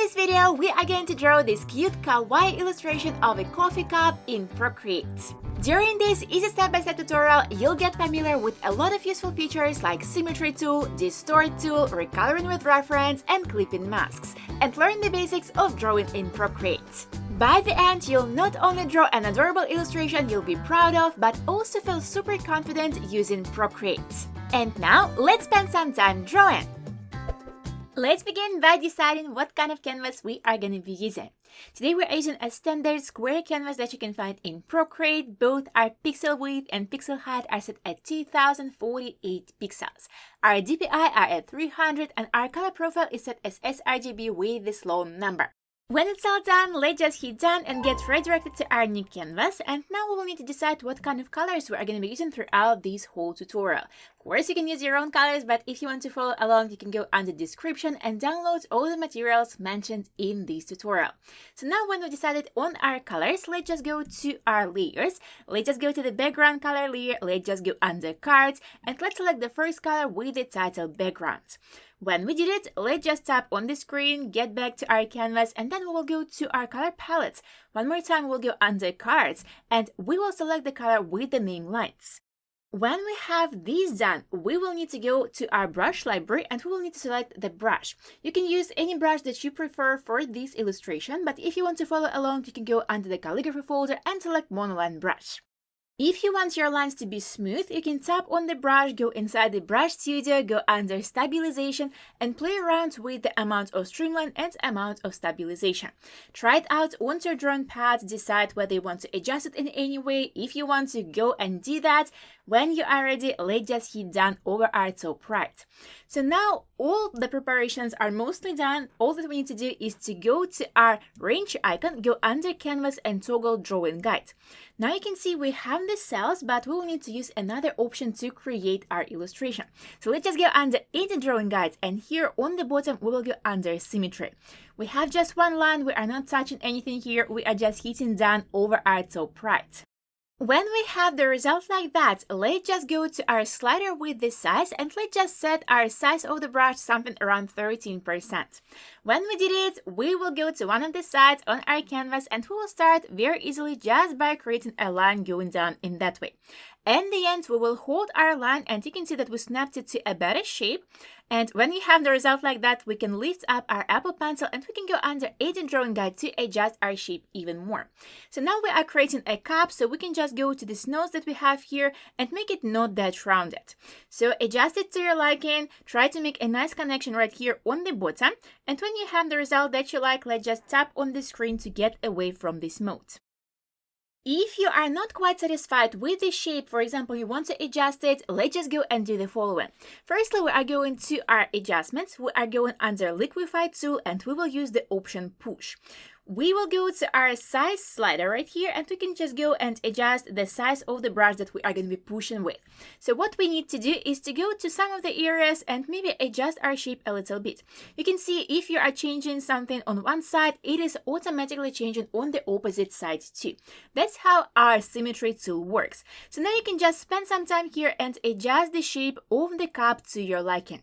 this video, we are going to draw this cute kawaii illustration of a coffee cup in Procreate. During this easy step-by-step tutorial, you'll get familiar with a lot of useful features like Symmetry Tool, Distort Tool, Recoloring with Reference, and Clipping Masks, and learn the basics of drawing in Procreate. By the end, you'll not only draw an adorable illustration you'll be proud of, but also feel super confident using Procreate. And now, let's spend some time drawing! Let's begin by deciding what kind of canvas we are going to be using. Today we're using a standard square canvas that you can find in Procreate. Both our pixel width and pixel height are set at 2048 pixels. Our DPI are at 300 and our color profile is set as sRGB with this low number. When it's all done, let's just hit done and get redirected to our new canvas. And now we will need to decide what kind of colors we are going to be using throughout this whole tutorial. Of course, you can use your own colors, but if you want to follow along, you can go under the description and download all the materials mentioned in this tutorial. So now when we decided on our colors, let's just go to our layers. Let's just go to the background color layer. Let's just go under cards and let's select the first color with the title background. When we did it, let's just tap on the screen, get back to our canvas, and then we will go to our color palette. One more time, we'll go under cards, and we will select the color with the name lines. When we have this done, we will need to go to our brush library and we will need to select the brush. You can use any brush that you prefer for this illustration, but if you want to follow along, you can go under the calligraphy folder and select monoline brush. If you want your lines to be smooth, you can tap on the brush, go inside the brush studio, go under stabilization and play around with the amount of streamline and amount of stabilization. Try it out on your drawing pad, decide whether you want to adjust it in any way. If you want to go and do that, when you are ready, let's just hit done over our top right. So now all the preparations are mostly done. All that we need to do is to go to our range icon, go under canvas and toggle drawing guide. Now you can see we have the cells, but we will need to use another option to create our illustration. So let's just go under Edit Drawing Guide, and here on the bottom we will go under Symmetry. We have just one line, we are not touching anything here, we are just hitting done over our top right. When we have the result like that, let's just go to our slider with the size and let's just set our size of the brush something around 13%. When we did it, we will go to one of the sides on our canvas and we will start very easily just by creating a line going down in that way. In the end, we will hold our line and you can see that we snapped it to a better shape. And when we have the result like that, we can lift up our Apple Pencil and we can go under Edit Drawing Guide to adjust our shape even more. So now we are creating a cup, so we can just go to this nose that we have here and make it not that rounded. So adjust it to your liking, try to make a nice connection right here on the bottom. And when you have the result that you like, let's just tap on the screen to get away from this mode. If you are not quite satisfied with the shape, for example, you want to adjust it, let's just go and do the following. Firstly, we are going to our adjustments. We are going under Liquify tool and we will use the option Push. We will go to our size slider right here and we can just go and adjust the size of the brush that we are going to be pushing with. So what we need to do is to go to some of the areas and maybe adjust our shape a little bit. You can see if you are changing something on one side, it is automatically changing on the opposite side too. That's how our symmetry tool works. So now you can just spend some time here and adjust the shape of the cup to your liking.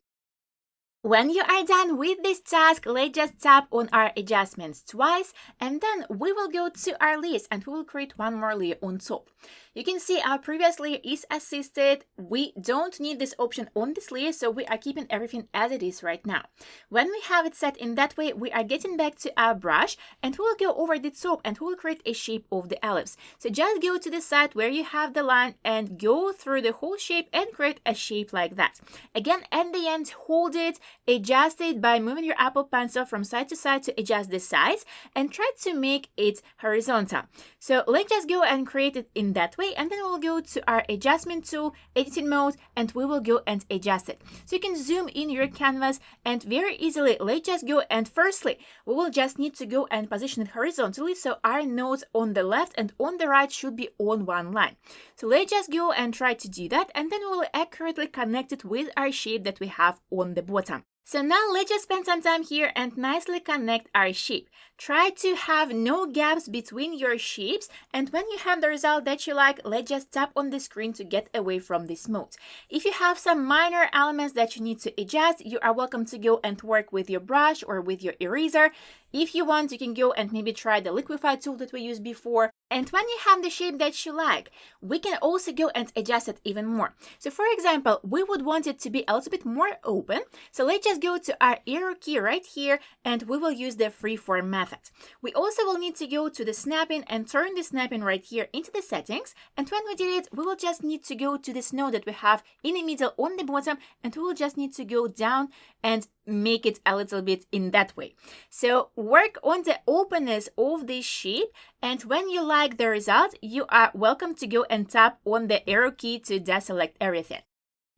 When you are done with this task, let's just tap on our adjustments twice and then we will go to our layers and we will create one more layer on top. You can see our previous layer is assisted. We don't need this option on this layer, so we are keeping everything as it is right now. When we have it set in that way, we are getting back to our brush and we will go over the top and we will create a shape of the ellipse. So just go to the side where you have the line and go through the whole shape and create a shape like that. Again, at the end, hold it, adjust it by moving your Apple Pencil from side to side to adjust the size and try to make it horizontal. So let's just go and create it in that way and then we'll go to our adjustment tool, editing mode, and we will go and adjust it. So you can zoom in your canvas and very easily let's just go and firstly we will just need to go and position it horizontally so our nodes on the left and on the right should be on one line. So let's just go and try to do that and then we will accurately connect it with our shape that we have on the bottom. So now let's just spend some time here and nicely connect our shape. Try to have no gaps between your shapes, and when you have the result that you like, let's just tap on the screen to get away from this mode. If you have some minor elements that you need to adjust, you are welcome to go and work with your brush or with your eraser. If you want, you can go and maybe try the liquify tool that we used before. And when you have the shape that you like, we can also go and adjust it even more. So for example, we would want it to be a little bit more open. So let's just go to our arrow key right here, and we will use the freeform method. We also will need to go to the snapping and turn the snapping right here into the settings. And when we did it, we will just need to go to this node that we have in the middle on the bottom, and we will just need to go down and make it a little bit in that way. So work on the openness of this shape, and when you like the result, you are welcome to go and tap on the arrow key to deselect everything.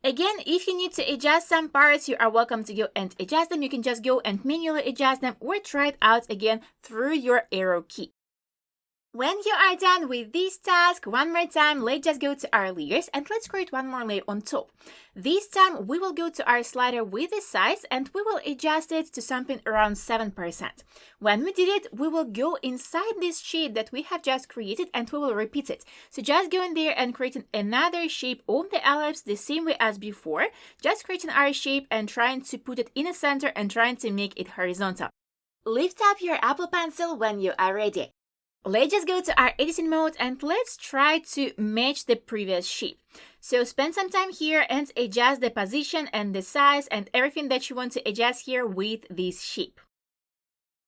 Again, if you need to adjust some parts, you are welcome to go and adjust them. You can just go and manually adjust them or try it out again through your arrow key. When you are done with this task, one more time, let's just go to our layers and let's create one more layer on top. This time, we will go to our slider with the size and we will adjust it to something around 7%. When we did it, we will go inside this shape that we have just created and we will repeat it. So just go in there and create another shape on the ellipse the same way as before, just creating our shape and trying to put it in the center and trying to make it horizontal. Lift up your Apple Pencil when you are ready. Let's just go to our editing mode and let's try to match the previous shape. So spend some time here and adjust the position and the size and everything that you want to adjust here with this shape.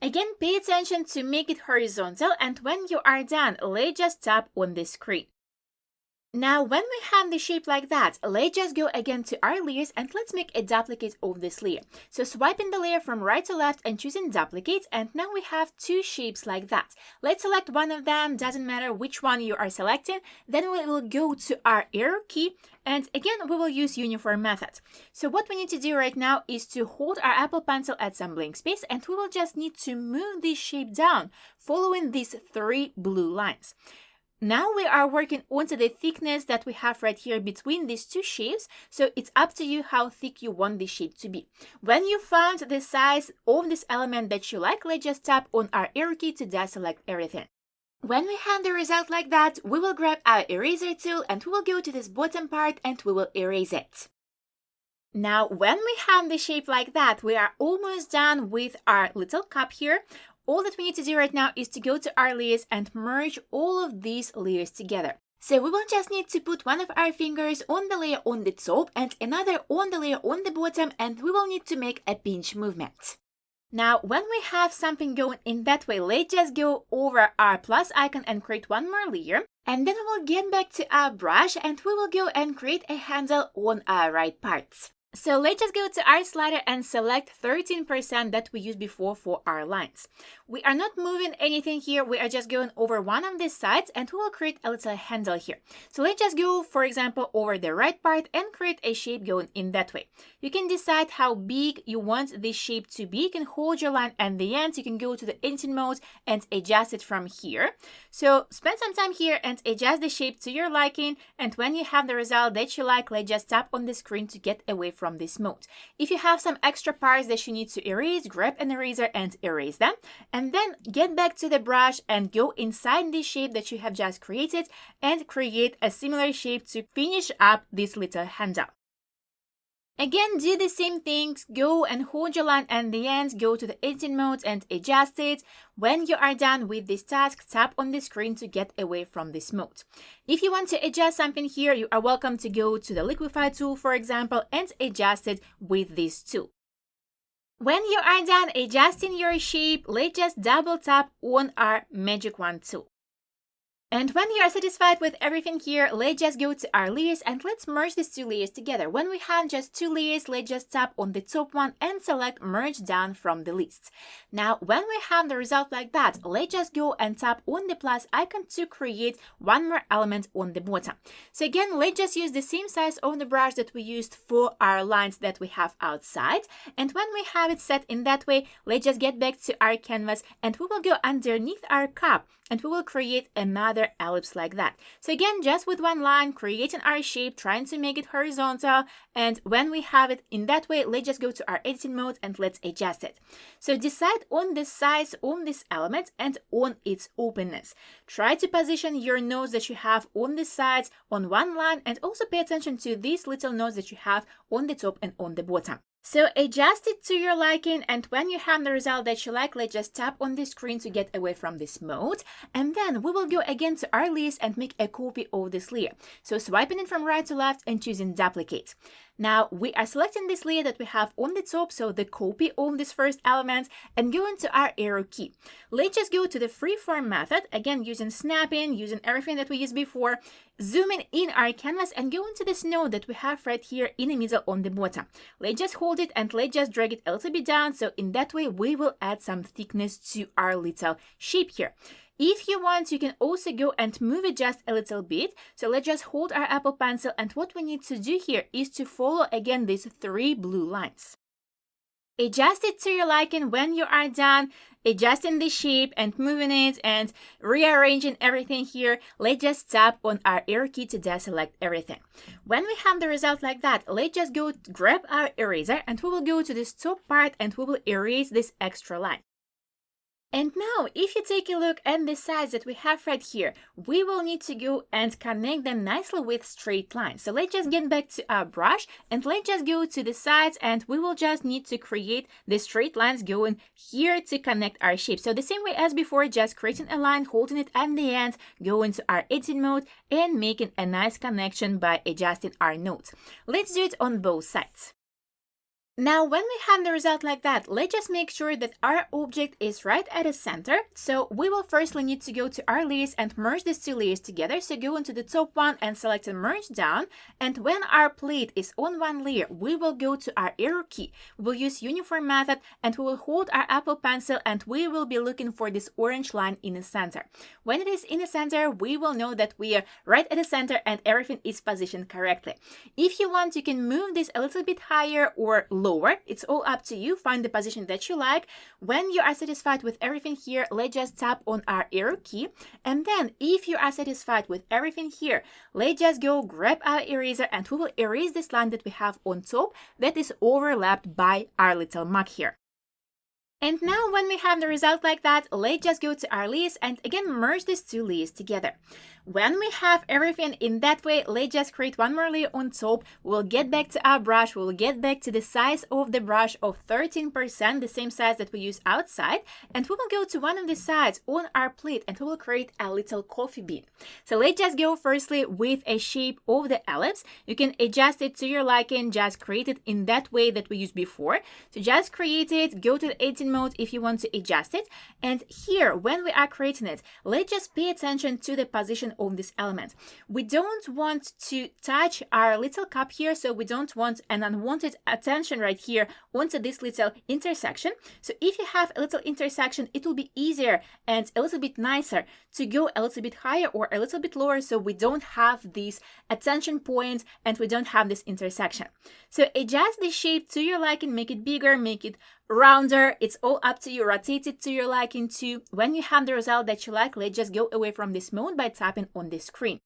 Again, pay attention to make it horizontal, and when you are done, let's just tap on the screen. Now, when we have the shape like that, let's just go again to our layers and let's make a duplicate of this layer. So swiping the layer from right to left and choosing duplicate, and now we have two shapes like that. Let's select one of them, doesn't matter which one you are selecting. Then we will go to our arrow key, and again, we will use uniform method. So what we need to do right now is to hold our Apple Pencil at some blank space, and we will just need to move this shape down, following these three blue lines. Now we are working onto the thickness that we have right here between these two shapes, so it's up to you how thick you want this shape to be. When you found the size of this element that you like, let's just tap on our arrow key to deselect everything. When we have the result like that, we will grab our eraser tool and we will go to this bottom part and we will erase it. Now, when we have the shape like that, we are almost done with our little cup here. All that we need to do right now is to go to our layers and merge all of these layers together. So we will just need to put one of our fingers on the layer on the top and another on the layer on the bottom, and we will need to make a pinch movement. Now, when we have something going in that way, let's just go over our plus icon and create one more layer. And then we will get back to our brush and we will go and create a handle on our right parts. So let's just go to our slider and select 13% that we used before for our lines. We are not moving anything here, we are just going over one of these sides and we will create a little handle here. So let's just go, for example, over the right part and create a shape going in that way. You can decide how big you want this shape to be. You can hold your line at the end, you can go to the editing mode and adjust it from here. So spend some time here and adjust the shape to your liking, and when you have the result that you like, let's just tap on the screen to get away from this mode. If you have some extra parts that you need to erase, grab an eraser and erase them, and then get back to the brush and go inside this shape that you have just created and create a similar shape to finish up this little handle. Again, do the same things, go and hold your line at the end, go to the editing mode and adjust it. When you are done with this task, tap on the screen to get away from this mode. If you want to adjust something here, you are welcome to go to the liquify tool, for example, and adjust it with this tool. When you are done adjusting your shape, let's just double tap on our magic wand tool. And when you are satisfied with everything here, let's just go to our layers and let's merge these two layers together. When we have just two layers, let's just tap on the top one and select merge down from the list. Now, when we have the result like that, let's just go and tap on the plus icon to create one more element on the bottom. So again, let's just use the same size of the brush that we used for our lines that we have outside. And when we have it set in that way, let's just get back to our canvas and we will go underneath our cup and we will create another another ellipse like that. So again, just with one line, creating our shape, trying to make it horizontal, and when we have it in that way, let's just go to our editing mode and let's adjust it. So decide on the size on this element and on its openness. Try to position your nodes that you have on the sides on one line, and also pay attention to these little nodes that you have on the top and on the bottom. So adjust it to your liking, and when you have the result that you like, let's just tap on the screen to get away from this mode. And then we will go again to our list and make a copy of this layer. So swiping it from right to left and choosing duplicate. Now we are selecting this layer that we have on the top, so the copy of this first element, and going to our arrow key. Let's just go to the freeform method, again using snapping, using everything that we used before, zooming in our canvas and go into this node that we have right here in the middle on the bottom. Let's just hold it and let's just drag it a little bit down, so in that way we will add some thickness to our little shape here. If you want, you can also go and move it just a little bit. So let's just hold our Apple Pencil, and what we need to do here is to follow again these 3 blue lines. Adjust it to your liking. When you are done adjusting the shape and moving it and rearranging everything here, let's just tap on our arrow key to deselect everything. When we have the result like that, let's just go grab our eraser, and we will go to this top part and we will erase this extra line. And now, if you take a look at the sides that we have right here, we will need to go and connect them nicely with straight lines. So let's just get back to our brush and let's just go to the sides, and we will just need to create the straight lines going here to connect our shape. So the same way as before, just creating a line, holding it at the end, go into our editing mode and making a nice connection by adjusting our nodes. Let's do it on both sides. Now, when we have the result like that, let's just make sure that our object is right at the center. So we will firstly need to go to our layers and merge these 2 layers together. So go into the top one and select merge down. And when our plate is on one layer, we will go to our arrow key. We'll use uniform method and we will hold our Apple Pencil, and we will be looking for this orange line in the center. When it is in the center, we will know that we are right at the center and everything is positioned correctly. If you want, you can move this a little bit higher or lower. It's all up to you. Find the position that you like. When you are satisfied with everything here, let's just tap on our arrow key. And then if you are satisfied with everything here, let's just go grab our eraser and we will erase this line that we have on top that is overlapped by our little mark here. And now when we have the result like that, let's just go to our layers and again merge these 2 layers together. When we have everything in that way, let's just create one more layer on top. We'll get back to our brush. We'll get back to the size of the brush of 13%, the same size that we use outside. And we will go to one of the sides on our plate and we will create a little coffee bean. So let's just go firstly with a shape of the ellipse. You can adjust it to your liking, just create it in that way that we used before. So just create it, go to the editing mode if you want to adjust it. And here, when we are creating it, let's just pay attention to the position of this element. We don't want to touch our little cup here, so we don't want an unwanted attention right here onto this little intersection. So if you have a little intersection, it will be easier and a little bit nicer to go a little bit higher or a little bit lower, so we don't have these attention points and we don't have this intersection. So adjust the shape to your liking, make it bigger, make it rounder. It's all up to you. Rotate it to your liking too. When you have the result that you like, let's just go away from this mode by tapping on the screen.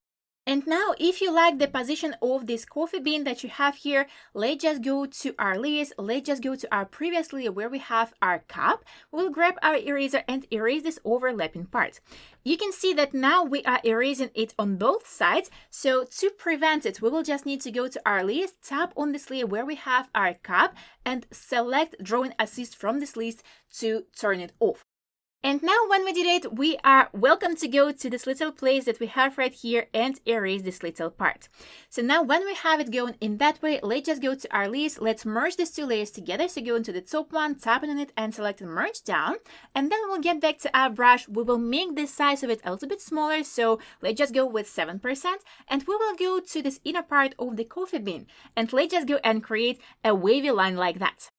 And now, if you like the position of this coffee bean that you have here, let's just go to our layers. Let's just go to our previous layer where we have our cup. We'll grab our eraser and erase this overlapping part. You can see that now we are erasing it on both sides. So to prevent it, we will just need to go to our layers, tap on this layer where we have our cup, and select Drawing Assist from this list to turn it off. And now when we did it, we are welcome to go to this little place that we have right here and erase this little part. So now when we have it going in that way, let's just go to our layers. Let's merge these 2 layers together. So go into the top one, tapping on it and select merge down. And then we'll get back to our brush. We will make the size of it a little bit smaller. So let's just go with 7%. And we will go to this inner part of the coffee bean. And let's just go and create a wavy line like that.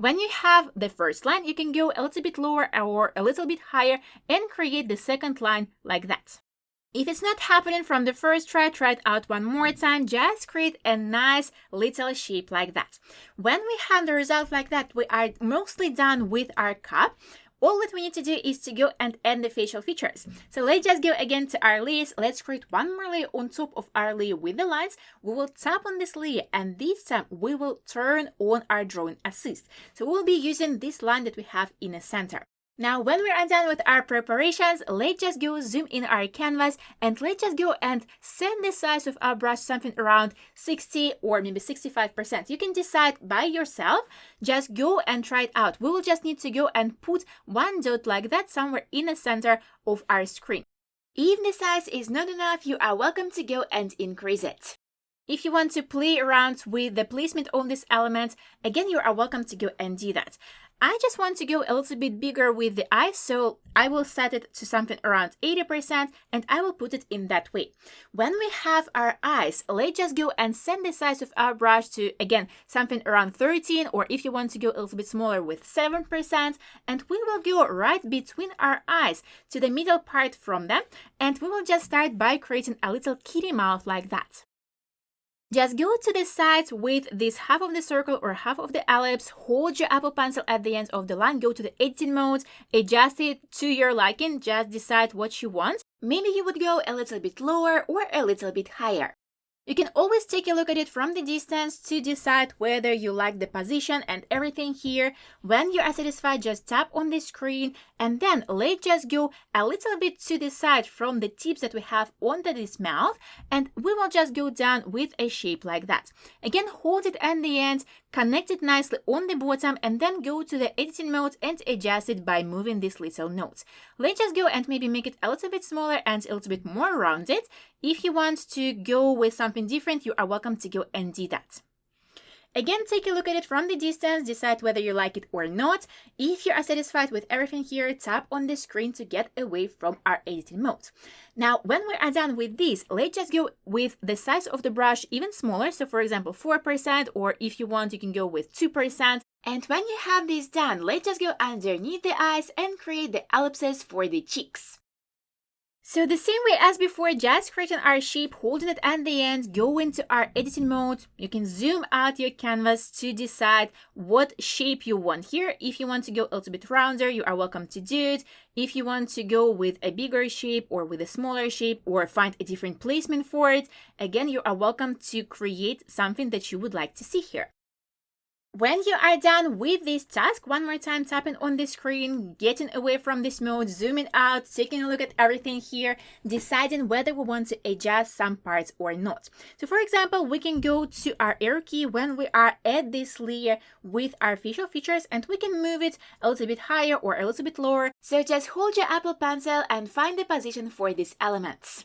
When you have the first line, you can go a little bit lower or a little bit higher and create the second line like that. If it's not happening from the first try, try it out one more time. Just create a nice little shape like that. When we have the result like that, we are mostly done with our cup. All that we need to do is to go and add the facial features. So let's just go again to our layers. Let's create one more layer on top of our layer with the lines. We will tap on this layer, and this time we will turn on our drawing assist. So we'll be using this line that we have in the center. Now, when we are done with our preparations, let's just go zoom in our canvas, and let's just go and set the size of our brush something around 60 or maybe 65%. You can decide by yourself. Just go and try it out. We will just need to go and put one dot like that somewhere in the center of our screen. If the size is not enough, you are welcome to go and increase it. If you want to play around with the placement of these elements, again, you are welcome to go and do that. I just want to go a little bit bigger with the eyes, so I will set it to something around 80% and I will put it in that way. When we have our eyes, let's just go and set the size of our brush to, again, something around 13, or if you want to go a little bit smaller with 7%, and we will go right between our eyes to the middle part from them, and we will just start by creating a little kitty mouth like that. Just go to the sides with this half of the circle or half of the ellipse, hold your Apple Pencil at the end of the line, go to the editing mode, adjust it to your liking, just decide what you want. Maybe you would go a little bit lower or a little bit higher. You can always take a look at it from the distance to decide whether you like the position and everything here. When you are satisfied, just tap on the screen, and then let's just go a little bit to the side from the tips that we have under this mouth, and we will just go down with a shape like that. Again, hold it at the end, connect it nicely on the bottom, and then go to the editing mode and adjust it by moving these little nodes. Let's just go and maybe make it a little bit smaller and a little bit more rounded. If you want to go with something different, you are welcome to go and do that. Again, take a look at it from the distance, decide whether you like it or not. If you are satisfied with everything here, tap on the screen to get away from our editing mode. Now, when we are done with this, let's just go with the size of the brush even smaller. So for example, 4%, or if you want, you can go with 2%. And when you have this done, let's just go underneath the eyes and create the ellipses for the cheeks. So the same way as before, just creating our shape, holding it at the end, go into our editing mode. You can zoom out your canvas to decide what shape you want here. If you want to go a little bit rounder, you are welcome to do it. If you want to go with a bigger shape or with a smaller shape or find a different placement for it, again, you are welcome to create something that you would like to see here. When you are done with this task, one more time tapping on the screen, getting away from this mode, zooming out, taking a look at everything here, deciding whether we want to adjust some parts or not. So for example, we can go to our arrow key when we are at this layer with our facial features, and we can move it a little bit higher or a little bit lower. So just hold your Apple Pencil and find the position for these elements.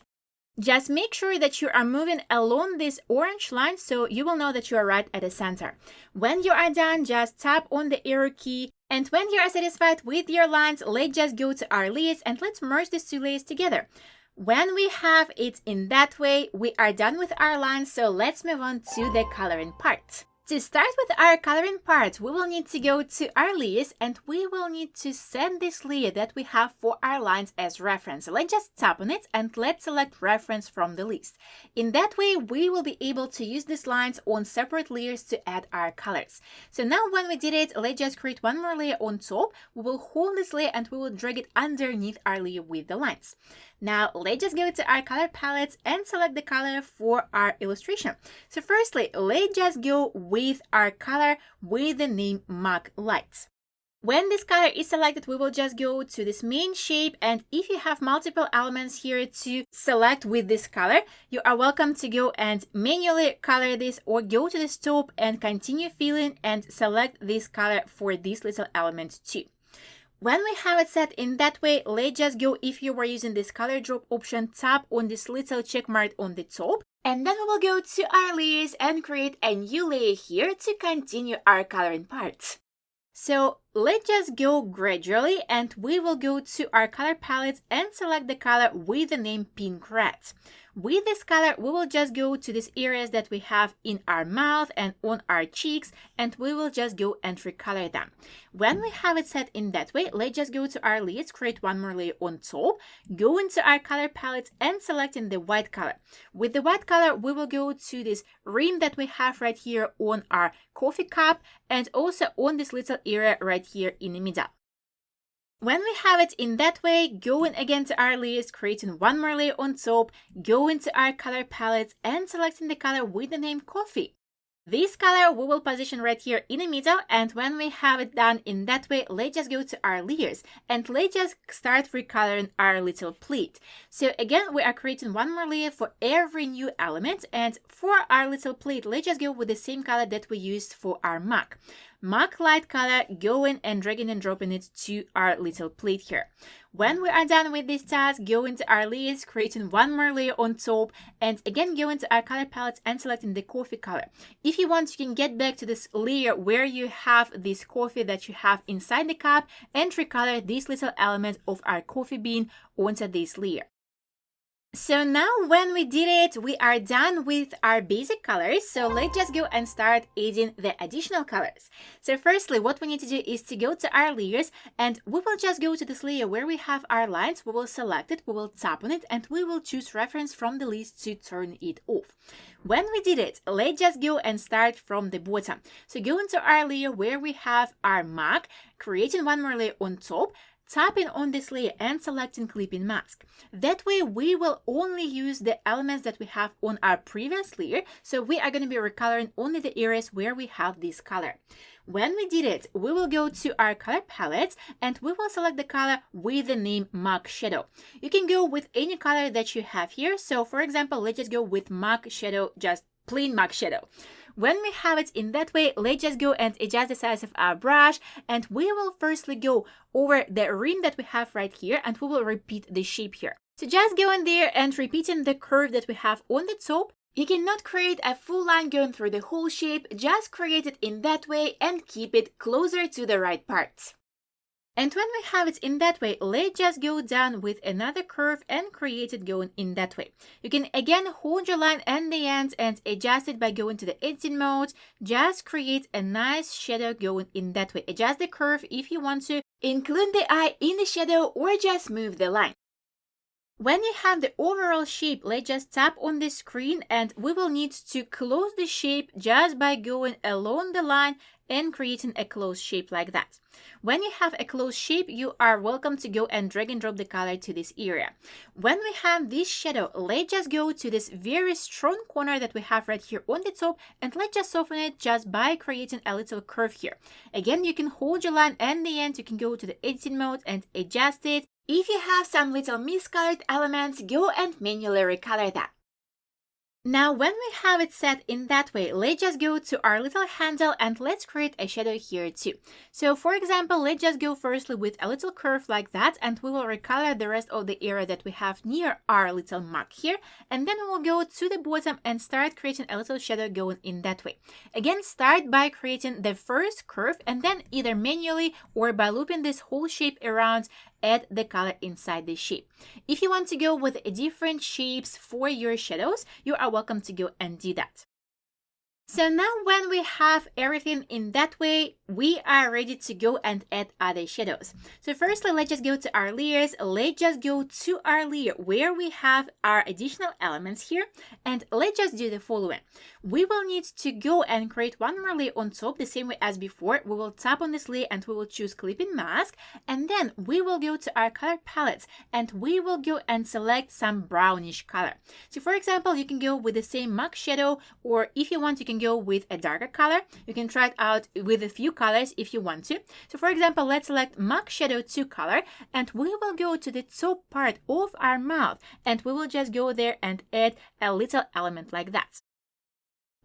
Just make sure that you are moving along this orange line so you will know that you are right at the center. When you are done, just tap on the arrow key, and when you are satisfied with your lines, let's just go to our layers and let's merge these two layers together. When we have it in that way, we are done with our lines, so let's move on to the coloring part. To start with our coloring part, we will need to go to our layers and we will need to set this layer that we have for our lines as reference. So let's just tap on it and let's select reference from the list. In that way, we will be able to use these lines on separate layers to add our colors. So now when we did it, let's just create one more layer on top. We will hold this layer and we will drag it underneath our layer with the lines. Now let's just go to our color palettes and select the color for our illustration. So firstly, let's just go with our color with the name Mag Light. When this color is selected, we will just go to this main shape, and if you have multiple elements here to select with this color, you are welcome to go and manually color this, or go to the top and continue filling and select this color for this little element too. When we have it set in that way, let's just go, if you were using this color drop option, tap on this little check mark on the top, and then we will go to our layers and create a new layer here to continue our coloring part. So let's just go gradually, and we will go to our color palette and select the color with the name Pink Red. With this color, we will just go to these areas that we have in our mouth and on our cheeks, and we will just go and recolor them. When we have it set in that way, let's just go to our layers, create one more layer on top, go into our color palette and selecting the white color. With the white color, we will go to this rim that we have right here on our coffee cup, and also on this little area right here in the middle. When we have it in that way, going again to our layers, creating one more layer on top, go into our color palettes and selecting the color with the name Coffee. This color we will position right here in the middle, and when we have it done in that way, let's just go to our layers and let's just start recoloring our little pleat. So again, we are creating one more layer for every new element, and for our little pleat, let's just go with the same color that we used for our mug. Mug light color, going and dragging and dropping it to our little pleat here. When we are done with this task, go into our layers, creating one more layer on top, and again go into our color palettes and selecting the coffee color. If you want, you can get back to this layer where you have this coffee that you have inside the cup and recolor this little element of our coffee bean onto this layer. So now when we did it, we are done with our basic colors. So let's just go and start adding the additional colors. So firstly, what we need to do is to go to our layers, and we will just go to this layer where we have our lines. We will select it, we will tap on it, and we will choose reference from the list to turn it off. When we did it, let's just go and start from the bottom. So go into our layer where we have our mug, creating one more layer on top, tapping on this layer and selecting clipping mask. That way we will only use the elements that we have on our previous layer, so we are going to be recoloring only the areas where we have this color. When we did it, we will go to our color palette and we will select the color with the name Mug Shadow. You can go with any color that you have here. So for example, let's just go with Mug Shadow, just plain Mug Shadow. When we have it in that way, let's just go and adjust the size of our brush, and we will firstly go over the rim that we have right here, and we will repeat the shape here. So just go in there and repeating the curve that we have on the top. You cannot create a full line going through the whole shape, just create it in that way and keep it closer to the right part. And when we have it in that way, let's just go down with another curve and create it going in that way. You can again hold your line and the end and adjust it by going to the editing mode. Just create a nice shadow going in that way. Adjust the curve if you want to, include the eye in the shadow, or just move the line. When you have the overall shape, let's just tap on the screen, and we will need to close the shape just by going along the line and creating a closed shape like that. When you have a closed shape, you are welcome to go and drag and drop the color to this area. When we have this shadow, let's just go to this very strong corner that we have right here on the top, and let's just soften it just by creating a little curve here. Again, you can hold your line and the end, you can go to the editing mode and adjust it. If you have some little miscolored elements, go and manually recolor that. Now, when we have it set in that way, let's just go to our little handle and let's create a shadow here too. So for example, let's just go firstly with a little curve like that, and we will recolor the rest of the area that we have near our little mark here. And then we will go to the bottom and start creating a little shadow going in that way. Again, start by creating the first curve, and then either manually or by looping this whole shape around, add the color inside the shape. If you want to go with different shapes for your shadows, you are welcome to go and do that. So now when we have everything in that way, we are ready to go and add other shadows. So firstly, let's just go to our layers. Let's just go to our layer where we have our additional elements here, and let's just do the following. We will need to go and create one more layer on top the same way as before. We will tap on this layer and we will choose clipping mask, and then we will go to our color palettes and we will go and select some brownish color. So for example, you can go with the same mug shadow, or if you want, you can go with a darker color. You can try it out with a few colors if you want to. So for example, let's select Mug Shadow 2 color, and we will go to the top part of our mouth, and we will just go there and add a little element like that.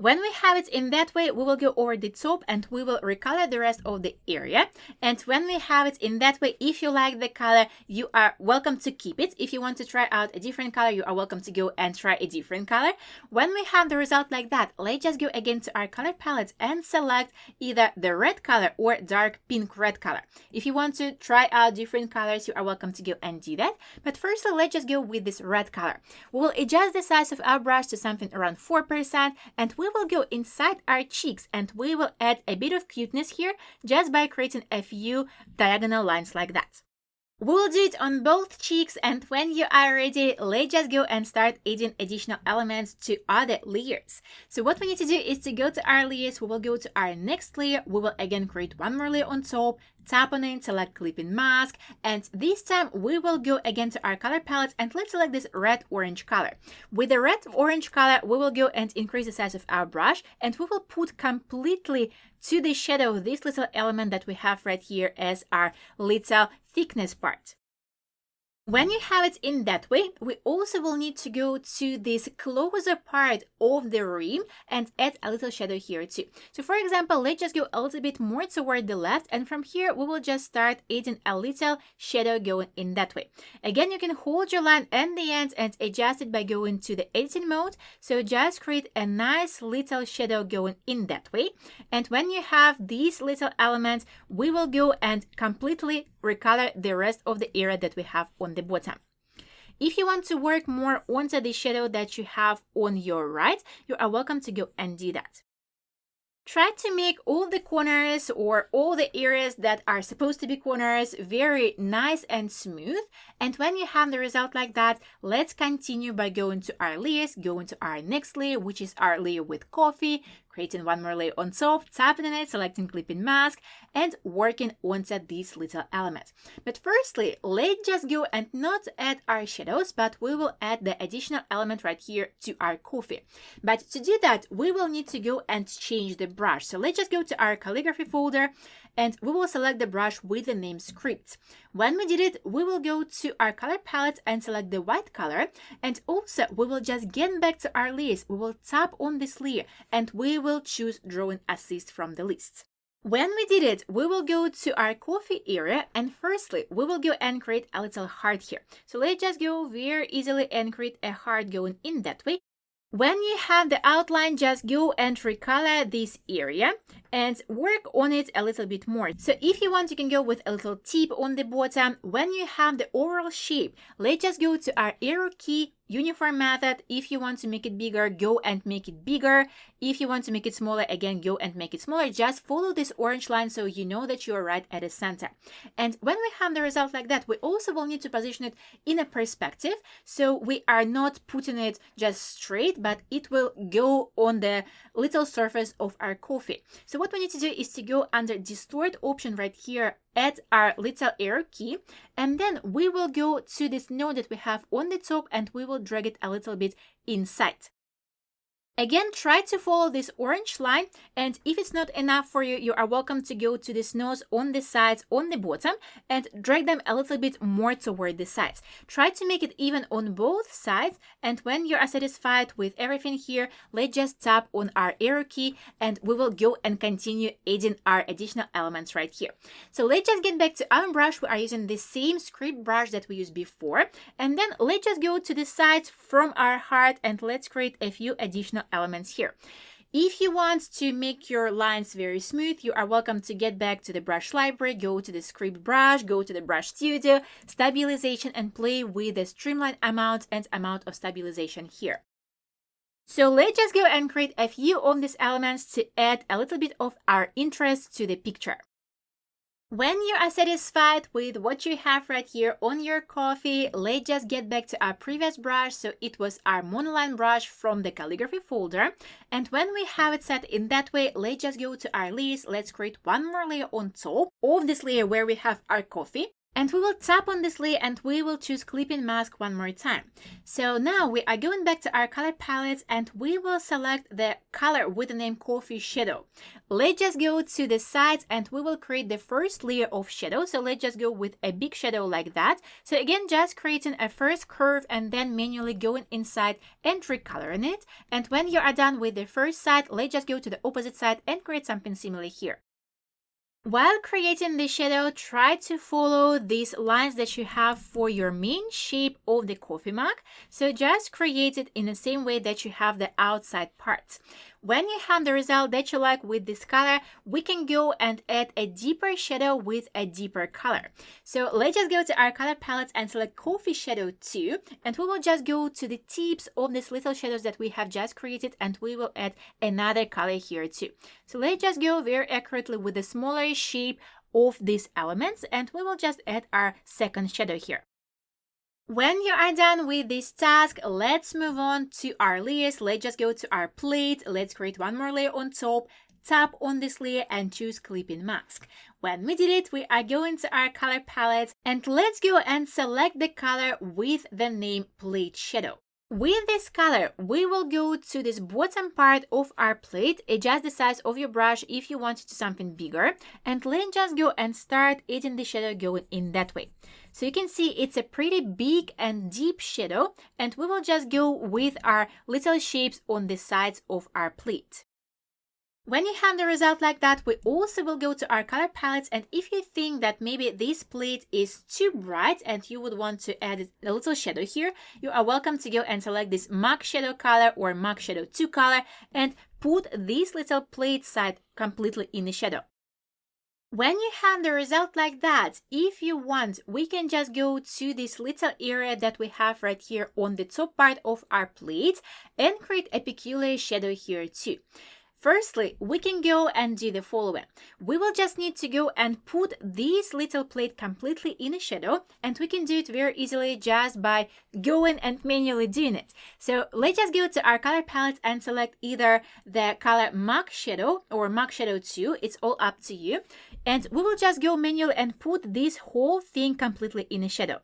When we have it in that way, we will go over the top and we will recolor the rest of the area. And when we have it in that way, if you like the color, you are welcome to keep it. If you want to try out a different color, you are welcome to go and try a different color. When we have the result like that, let's just go again to our color palette and select either the red color or dark pink red color. If you want to try out different colors, you are welcome to go and do that. But firstly, let's just go with this red color. We will adjust the size of our brush to something around 4%, and we will go inside our cheeks and we will add a bit of cuteness here just by creating a few diagonal lines like that. We will do it on both cheeks, and when you are ready, let's just go and start adding additional elements to other layers. So what we need to do is to go to our layers, we will go to our next layer, we will again create one more layer on top, tap on it, select clipping mask, and this time we will go again to our color palettes and let's select this red-orange color. With the red-orange color, we will go and increase the size of our brush, and we will put completely to the shadow this little element that we have right here as our little thickness part. When you have it in that way, we also will need to go to this closer part of the rim and add a little shadow here too. So for example, let's just go a little bit more toward the left, and from here we will just start adding a little shadow going in that way. Again, you can hold your line at the end and adjust it by going to the editing mode. So just create a nice little shadow going in that way. And when you have these little elements, we will go and completely recolor the rest of the area that we have on the bottom. If you want to work more onto the shadow that you have on your right, you are welcome to go and do that. Try to make all the corners or all the areas that are supposed to be corners very nice and smooth. And when you have the result like that, let's continue by going to our layers, going to our next layer, which is our layer with coffee, creating one more layer on top, tapping on it, selecting clipping mask, and working onto these little elements. But firstly, let's just go and not add our shadows, but we will add the additional element right here to our coffee. But to do that, we will need to go and change the brush. So let's just go to our calligraphy folder and we will select the brush with the name script. When we did it, we will go to our color palette and select the white color, and also we will just get back to our list. We will tap on this layer and we will choose drawing assist from the list. When we did it, we will go to our coffee area, and firstly we will go and create a little heart here. So let's just go very easily and create a heart going in that way. When you have the outline, just go and recolor this area and work on it a little bit more. So if you want, you can go with a little tip on the bottom. When you have the overall shape, let's just go to our arrow key, uniform method. If you want to make it bigger, go and make it bigger. If you want to make it smaller, again, go and make it smaller. Just follow this orange line so you know that you are right at the center. And when we have the result like that, we also will need to position it in a perspective. So we are not putting it just straight, but it will go on the little surface of our coffee. So what we need to do is to go under distort option right here at our little arrow key, and then we will go to this node that we have on the top and we will drag it a little bit inside. Again, try to follow this orange line, and if it's not enough for you, you are welcome to go to this nose on the sides, on the bottom, and drag them a little bit more toward the sides. Try to make it even on both sides, and when you are satisfied with everything here, let's just tap on our arrow key and we will go and continue adding our additional elements right here. So let's just get back to our brush. We are using the same script brush that we used before, and then let's just go to the sides from our heart and let's create a few additional elements here. If you want to make your lines very smooth, you are welcome to get back to the brush library, go to the script brush, go to the brush studio, stabilization, and play with the streamline amount and amount of stabilization here. So let's just go and create a few of these elements to add a little bit of our interest to the picture. When you are satisfied with what you have right here on your coffee, let's just get back to our previous brush. So it was our monoline brush from the calligraphy folder. And when we have it set in that way, let's just go to our layers. Let's create one more layer on top of this layer where we have our coffee. And we will tap on this layer and we will choose clipping mask one more time. So now we are going back to our color palettes and we will select the color with the name Coffee Shadow. Let's just go to the sides and we will create the first layer of shadow. So let's just go with a big shadow like that. So again, just creating a first curve and then manually going inside and recoloring it. And when you are done with the first side, let's just go to the opposite side and create something similar here. While creating the shadow, try to follow these lines that you have for your main shape of the coffee mug. So just create it in the same way that you have the outside parts. When you have the result that you like with this color, we can go and add a deeper shadow with a deeper color. So let's just go to our color palettes and select Coffee Shadow 2, and we will just go to the tips of these little shadows that we have just created, and we will add another color here too. So let's just go very accurately with the smaller shape of these elements, and we will just add our second shadow here. When you are done with this task, let's move on to our layers. Let's just go to our plate. Let's create one more layer on top, tap on this layer and choose Clipping Mask. When we did it, we are going to our color palette and let's go and select the color with the name Plate Shadow. With this color, we will go to this bottom part of our plate, adjust the size of your brush if you want it to something bigger, and let's just go and start adding the shadow going in that way. So you can see it's a pretty big and deep shadow, and we will just go with our little shapes on the sides of our plate. When you have the result like that, we also will go to our color palettes, and if you think that maybe this plate is too bright and you would want to add a little shadow here, you are welcome to go and select this MAC Shadow color or MAC Shadow 2 color and put this little plate side completely in the shadow. When you have the result like that, if you want, we can just go to this little area that we have right here on the top part of our plate and create a peculiar shadow here too. Firstly, we can go and do the following. We will just need to go and put this little plate completely in a shadow, and we can do it very easily just by going and manually doing it. So let's just go to our color palette and select either the color MAC Shadow or MAC Shadow 2, it's all up to you. And we will just go manually and put this whole thing completely in a shadow.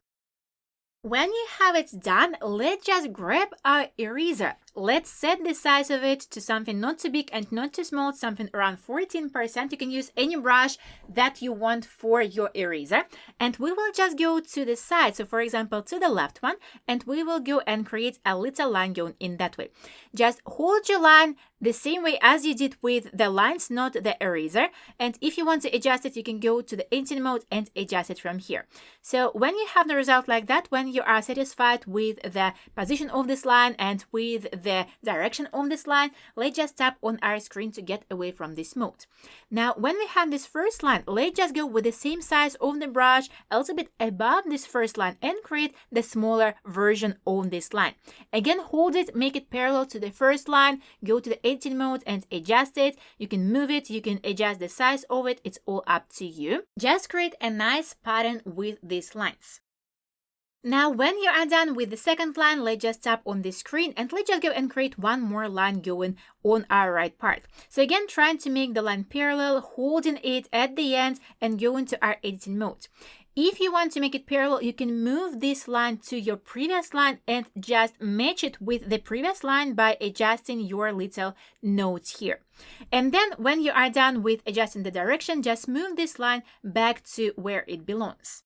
When you have it done, let's just grab our eraser. Let's set the size of it to something not too big and not too small, something around 14%. You can use any brush that you want for your eraser. And we will just go to the side, so for example, to the left one, and we will go and create a little line going in that way. Just hold your line the same way as you did with the lines, not the eraser. And if you want to adjust it, you can go to the editing mode and adjust it from here. So when you have the result like that, when you are satisfied with the position of this line and with the direction of this line, let's just tap on our screen to get away from this mode. Now, when we have this first line, let's just go with the same size of the brush a little bit above this first line and create the smaller version of this line. Again, hold it, make it parallel to the first line, go to the editing mode and adjust it. You can move it, you can adjust the size of it, it's all up to you. Just create a nice pattern with these lines. Now, when you are done with the second line, let's just tap on the screen and let's just go and create one more line going on our right part. So again, trying to make the line parallel, holding it at the end and go into our editing mode. If you want to make it parallel, you can move this line to your previous line and just match it with the previous line by adjusting your little notes here. And then when you are done with adjusting the direction, just move this line back to where it belongs.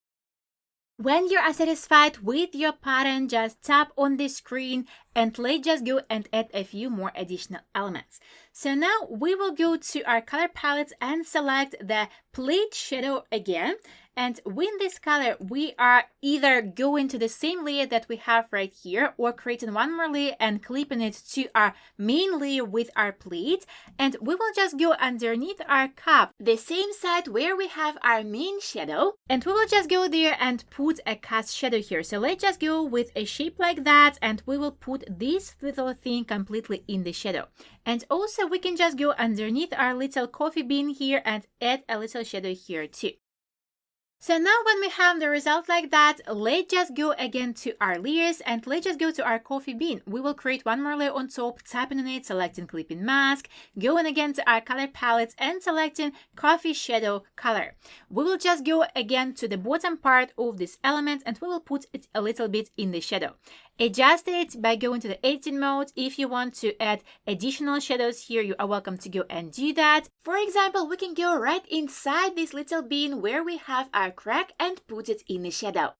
When you are satisfied with your pattern, just tap on the screen and let's just go and add a few more additional elements. So now we will go to our color palettes and select the Plate Shadow again. And with this color, we are either going to the same layer that we have right here or creating one more layer and clipping it to our main layer with our plate. And we will just go underneath our cup, the same side where we have our main shadow. And we will just go there and put a cast shadow here. So let's just go with a shape like that and we will put this little thing completely in the shadow. And also we can just go underneath our little coffee bean here and add a little shadow here too. So now when we have the result like that, let's just go again to our layers and let's just go to our coffee bean. We will create one more layer on top, tapping on it, selecting Clipping Mask, going again to our color palettes and selecting Coffee Shadow color. We will just go again to the bottom part of this element and we will put it a little bit in the shadow. Adjust it by going to the editing mode. If you want to add additional shadows here, you are welcome to go and do that. For example, we can go right inside this little bean where we have our crack and put it in the shadow.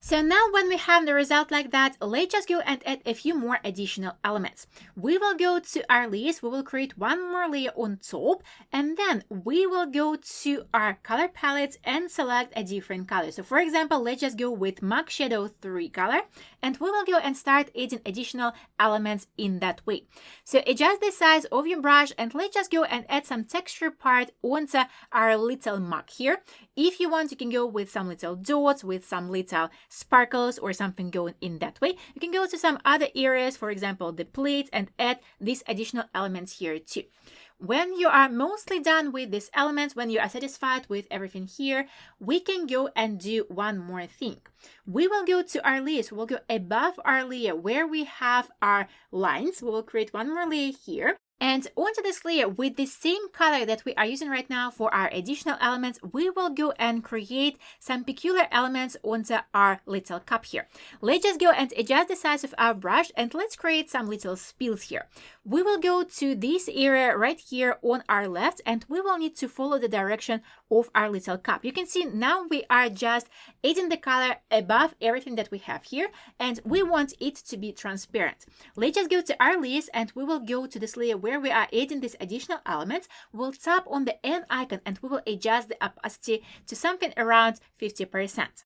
So now when we have the result like that, let's just go and add a few more additional elements. We will go to our layers, we will create one more layer on top, and then we will go to our color palettes and select a different color. So for example, let's just go with MAC Shadow 3 color, and we will go and start adding additional elements in that way. So adjust the size of your brush and let's just go and add some texture part onto our little MAC here. If you want, you can go with some little dots, with some little sparkles or something going in that way. You can go to some other areas, for example, the plates, and add these additional elements here too. When you are mostly done with these elements, when you are satisfied with everything here, we can go and do one more thing. We will go to our layers. We'll go above our layer where we have our lines. We will create one more layer here. And onto this layer with the same color that we are using right now for our additional elements, we will go and create some peculiar elements onto our little cup here. Let's just go and adjust the size of our brush and let's create some little spills here. We will go to this area right here on our left and we will need to follow the direction of our little cup. You can see now we are just adding the color above everything that we have here and we want it to be transparent. Let's just go to our list and we will go to this layer where we are adding these additional elements. We'll tap on the N icon and we will adjust the opacity to something around 50%.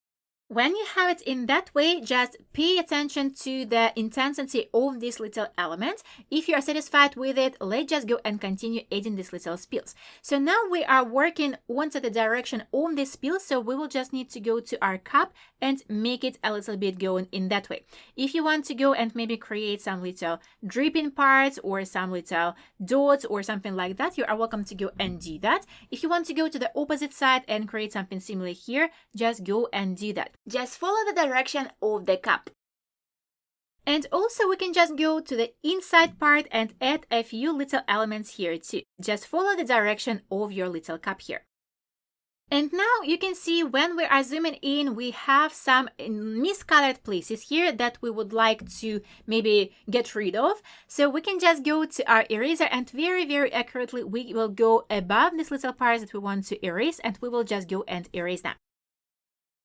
When you have it in that way, just pay attention to the intensity of this little element. If you are satisfied with it, let's just go and continue adding these little spills. So now we are working onto the direction of this spill, so we will just need to go to our cup and make it a little bit going in that way. If you want to go and maybe create some little dripping parts or some little dots or something like that, you are welcome to go and do that. If you want to go to the opposite side and create something similar here, just go and do that. Just follow the direction of the cup. And also we can just go to the inside part and add a few little elements here too. Just follow the direction of your little cup here. And now you can see when we are zooming in, we have some miscolored places here that we would like to maybe get rid of. So we can just go to our eraser and very accurately we will go above these little parts that we want to erase and we will just go and erase them.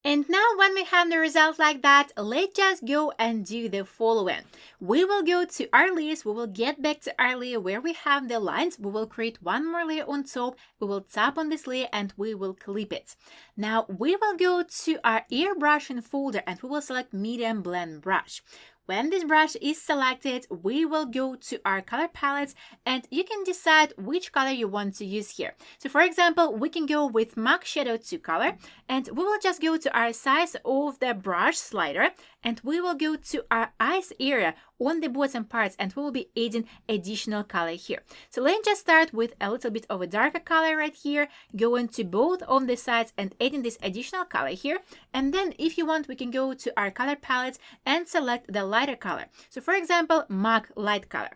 And now when we have the result like that, let's just go and do the following. We will go to our list, we will get back to our layer where we have the lines, we will create one more layer on top, we will tap on this layer and we will clip it. Now we will go to our airbrushing folder and we will select medium blend brush. When this brush is selected, we will go to our color palettes and you can decide which color you want to use here. So for example, we can go with Mach Shadow 2 color and we will just go to our size of the brush slider and we will go to our eyes area on the bottom parts and we will be adding additional color here. So let's just start with a little bit of a darker color right here, going to both on the sides and adding this additional color here. And then if you want, we can go to our color palettes and select the lighter color. So for example, Mach light color.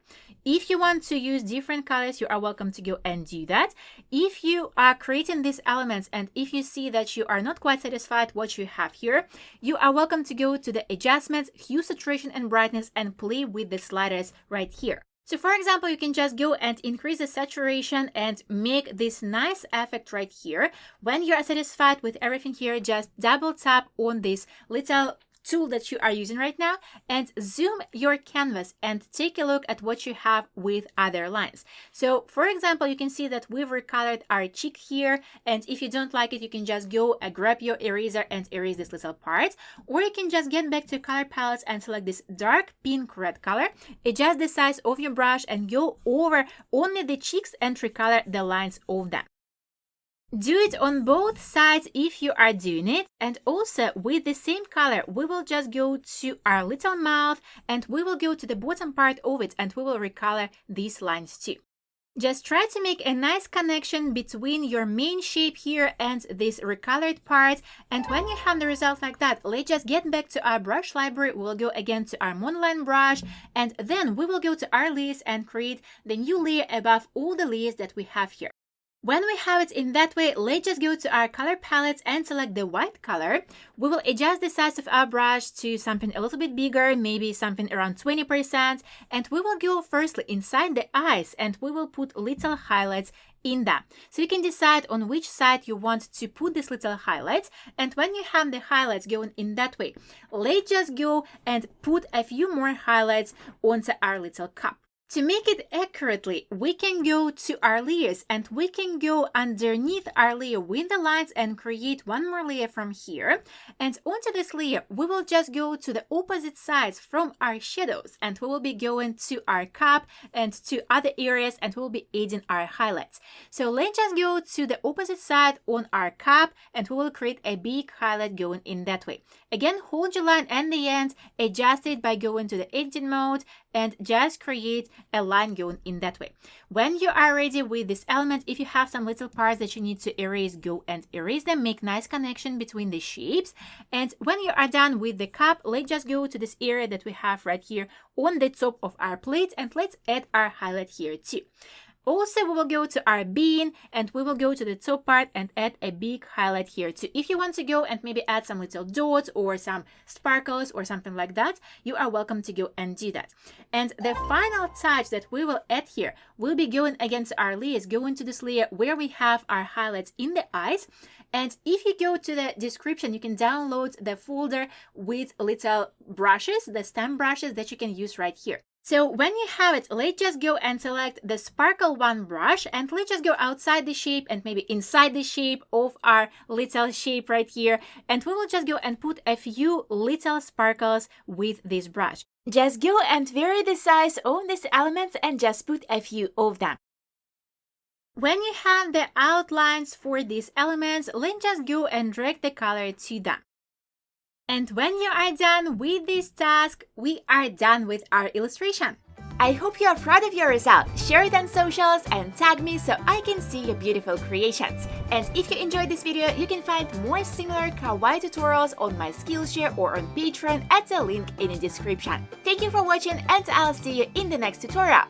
If you want to use different colors, you are welcome to go and do that. If you are creating these elements and if you see that you are not quite satisfied what you have here, you are welcome to go to the adjustments, hue, saturation and brightness and play with the sliders right here. So for example, you can just go and increase the saturation and make this nice effect right here. When you are satisfied with everything here, just double tap on this little tool that you are using right now and zoom your canvas and take a look at what you have with other lines. So for example, you can see that we've recolored our cheek here, and if you don't like it, you can just go and grab your eraser and erase this little part, or you can just get back to color palettes and select this dark pink red color, adjust the size of your brush and go over only the cheeks and recolor the lines of them. Do it on both sides if you are doing it, and also with the same color we will just go to our little mouth and we will go to the bottom part of it and we will recolor these lines too. Just try to make a nice connection between your main shape here and this recolored part, and when you have the result like that, let's just get back to our brush library. We will go again to our monoline brush and then we will go to our list and create the new layer above all the layers that we have here. When we have it in that way, let's just go to our color palettes and select the white color. We will adjust the size of our brush to something a little bit bigger, maybe something around 20%. And we will go firstly inside the eyes and we will put little highlights in that. So you can decide on which side you want to put these little highlights. And when you have the highlights going in that way, let's just go and put a few more highlights onto our little cup. To make it accurately, we can go to our layers and we can go underneath our layer with the lines and create one more layer from here. And onto this layer, we will just go to the opposite sides from our shadows and we will be going to our cup and to other areas and we'll be adding our highlights. So let's just go to the opposite side on our cup and we will create a big highlight going in that way. Again, hold your line at the end, adjust it by going to the editing mode and just create a line going in that way. When you are ready with this element, if you have some little parts that you need to erase, go and erase them, make nice connection between the shapes. And when you are done with the cup, let's just go to this area that we have right here on the top of our plate, and let's add our highlight here too. Also, we will go to our bean and we will go to the top part and add a big highlight here too. If you want to go and maybe add some little dots or some sparkles or something like that, you are welcome to go and do that. And the final touch that we will add here will be going against our layers, going to this layer where we have our highlights in the eyes. And if you go to the description, you can download the folder with little brushes, the stem brushes that you can use right here. So when you have it, let's just go and select the Sparkle One brush, and let's just go outside the shape and maybe inside the shape of our little shape right here. And we will just go and put a few little sparkles with this brush. Just go and vary the size on these elements and just put a few of them. When you have the outlines for these elements, let's just go and drag the color to them. And when you are done with this task, we are done with our illustration. I hope you are proud of your result. Share it on socials and tag me so I can see your beautiful creations. And if you enjoyed this video, you can find more similar Kawaii tutorials on my Skillshare or on Patreon at the link in the description. Thank you for watching, and I'll see you in the next tutorial.